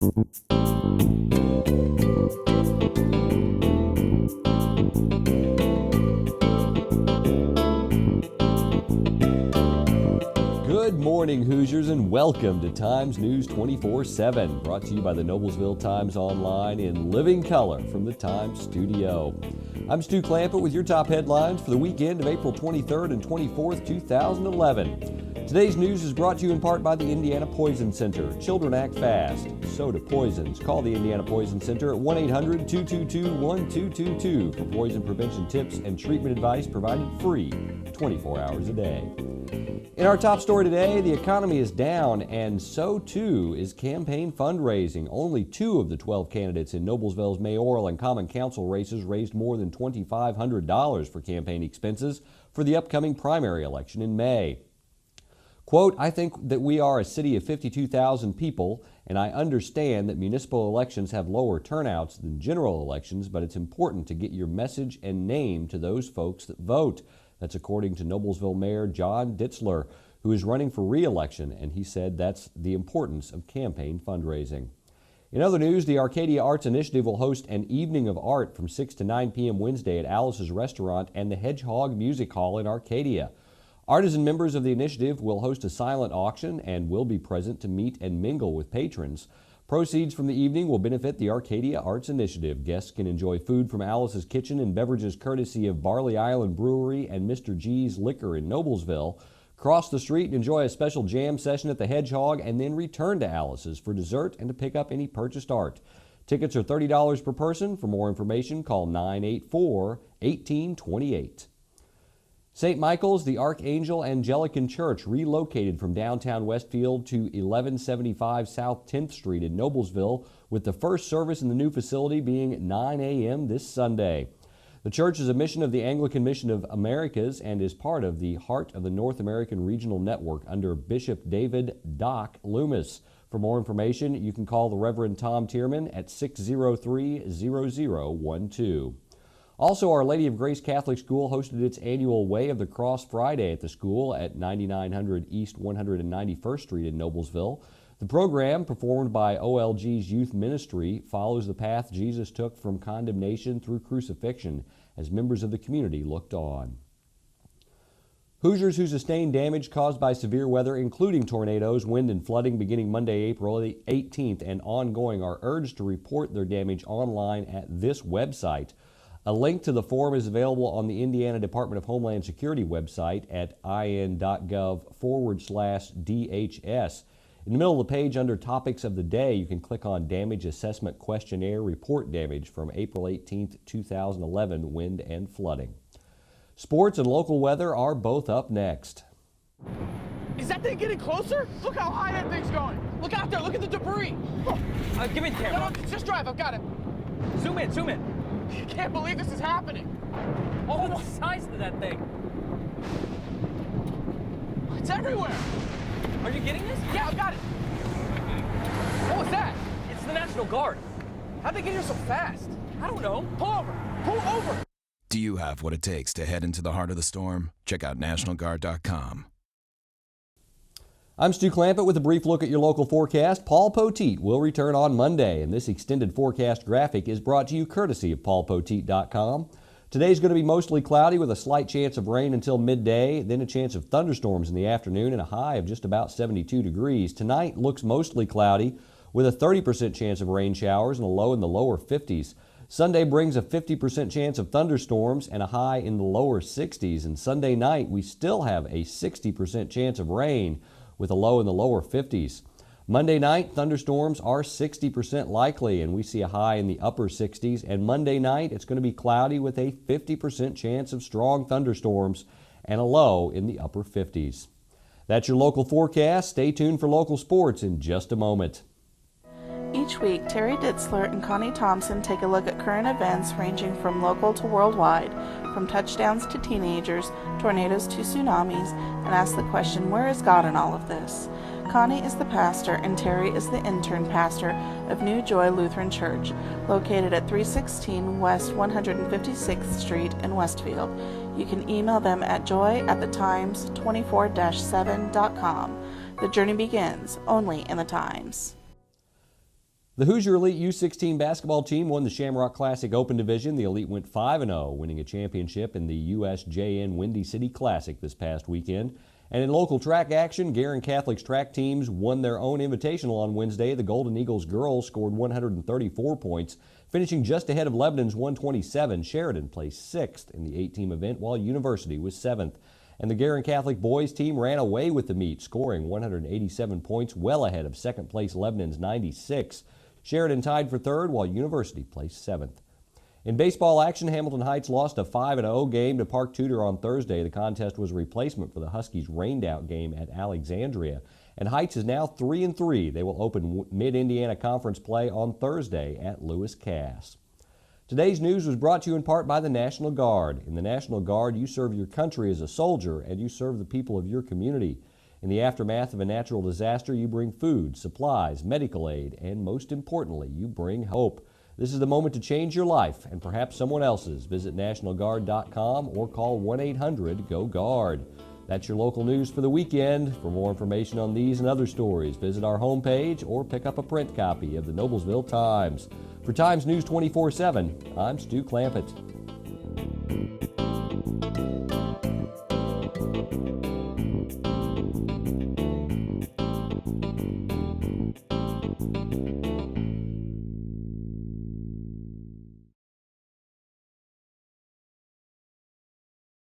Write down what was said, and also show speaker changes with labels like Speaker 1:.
Speaker 1: Good morning, Hoosiers, and welcome to Times News 24/7, brought to you by the Noblesville Times Online in living color from the Times studio. I'm Stu Clampett with your top headlines for the weekend of April 23rd and 24th, 2011. Today's news is brought to you in part by the Indiana Poison Center. Children act fast, so do poisons. Call the Indiana Poison Center at 1-800-222-1222 for poison prevention tips and treatment advice provided free 24 hours a day. In our top story today, the economy is down, and so too is campaign fundraising. Only 2 of the 12 candidates in Noblesville's mayoral and common council races raised more than $2,500 for campaign expenses for the upcoming primary election in May. Quote, I think that we are a city of 52,000 people, and I understand that municipal elections have lower turnouts than general elections, but it's important to get your message and name to those folks that vote. That's according to Noblesville Mayor John Ditzler, who is running for re-election, and he said that's the importance of campaign fundraising. In other news, the Arcadia Arts Initiative will host an evening of art from 6 to 9 p.m. Wednesday at Alice's Restaurant and the Hedgehog Music Hall in Arcadia. Artisan members of the initiative will host a silent auction and will be present to meet and mingle with patrons. Proceeds from the evening will benefit the Arcadia Arts Initiative. Guests can enjoy food from Alice's Kitchen and beverages courtesy of Barley Island Brewery and Mr. G's Liquor in Noblesville. Cross the street and enjoy a special jam session at the Hedgehog and then return to Alice's for dessert and to pick up any purchased art. Tickets are $30 per person. For more information, call 984-1828. St. Michael's, the Archangel Anglican Church, relocated from downtown Westfield to 1175 South 10th Street in Noblesville, with the first service in the new facility being 9 a.m. this Sunday. The church is a mission of the Anglican Mission of Americas and is part of the Heart of the North American Regional Network under Bishop David Doc Loomis. For more information, you can call the Reverend Tom Tierman at 603-0012. Also, Our Lady of Grace Catholic School hosted its annual Way of the Cross Friday at the school at 9900 East 191st Street in Noblesville. The program, performed by OLG's Youth Ministry, follows the path Jesus took from condemnation through crucifixion as members of the community looked on. Hoosiers who sustained damage caused by severe weather, including tornadoes, wind, and flooding beginning Monday, April 18th and ongoing, are urged to report their damage online at this website. A link to the form is available on the Indiana Department of Homeland Security website at in.gov/DHS. In the middle of the page under Topics of the Day, you can click on Damage Assessment Questionnaire Report Damage from April 18, 2011, Wind and Flooding. Sports and local weather are both up next.
Speaker 2: Is that thing getting closer? Look how high that thing's going. Look out there, look at the debris.
Speaker 3: Give me the camera.
Speaker 2: No, just drive, I've got it.
Speaker 3: Zoom in, zoom in.
Speaker 2: I can't believe this is happening.
Speaker 3: Oh, the size of that thing.
Speaker 2: It's everywhere.
Speaker 3: Are you getting this?
Speaker 2: Yeah, I've got it. What was that?
Speaker 3: It's the National Guard.
Speaker 2: How'd they get here so fast?
Speaker 3: I don't know.
Speaker 2: Pull over. Pull over.
Speaker 4: Do you have what it takes to head into the heart of the storm? Check out NationalGuard.com.
Speaker 1: I'm Stu Clampett with a brief look at your local forecast. Paul Poteet will return on Monday, and this extended forecast graphic is brought to you courtesy of paulpoteet.com. Today's going to be mostly cloudy with a slight chance of rain until midday, then a chance of thunderstorms in the afternoon and a high of just about 72 degrees. Tonight looks mostly cloudy with a 30% chance of rain showers and a low in the lower 50s. Sunday brings a 50% chance of thunderstorms and a high in the lower 60s. And Sunday night we still have a 60% chance of rain with a low in the lower 50s. Monday night, thunderstorms are 60% likely, and we see a high in the upper 60s. And Monday night, it's going to be cloudy with a 50% chance of strong thunderstorms and a low in the upper 50s. That's your local forecast. Stay tuned for local sports in just a moment.
Speaker 5: Each week, Terry Ditzler and Connie Thompson take a look at current events ranging from local to worldwide, from touchdowns to teenagers, tornadoes to tsunamis, and ask the question, where is God in all of this? Connie is the pastor and Terry is the intern pastor of New Joy Lutheran Church, located at 316 West 156th Street in Westfield. You can email them at joy@thetimes24-7.com. The journey begins only in the Times.
Speaker 1: The Hoosier Elite U16 basketball team won the Shamrock Classic Open Division. The Elite went 5-0, winning a championship in the USJN Windy City Classic this past weekend. And in local track action, Guerin Catholic's track teams won their own invitational on Wednesday. The Golden Eagles girls scored 134 points, finishing just ahead of Lebanon's 127. Sheridan placed 6th in the 8-team event, while University was 7th. And the Guerin Catholic boys team ran away with the meet, scoring 187 points, well ahead of second-place Lebanon's 96. Sheridan tied for 3rd, while University placed 7th. In baseball action, Hamilton Heights lost a 5-0 game to Park Tudor on Thursday. The contest was a replacement for the Huskies' rained-out game at Alexandria. And Heights is now 3-3. They will open Mid-Indiana Conference play on Thursday at Lewis Cass. Today's news was brought to you in part by the National Guard. In the National Guard, you serve your country as a soldier, and you serve the people of your community. In the aftermath of a natural disaster, you bring food, supplies, medical aid, and most importantly, you bring hope. This is the moment to change your life and perhaps someone else's. Visit nationalguard.com or call 1-800-GO-GUARD. That's your local news for the weekend. For more information on these and other stories, visit our homepage or pick up a print copy of the Noblesville Times. For Times News 24/7, I'm Stu Clampett.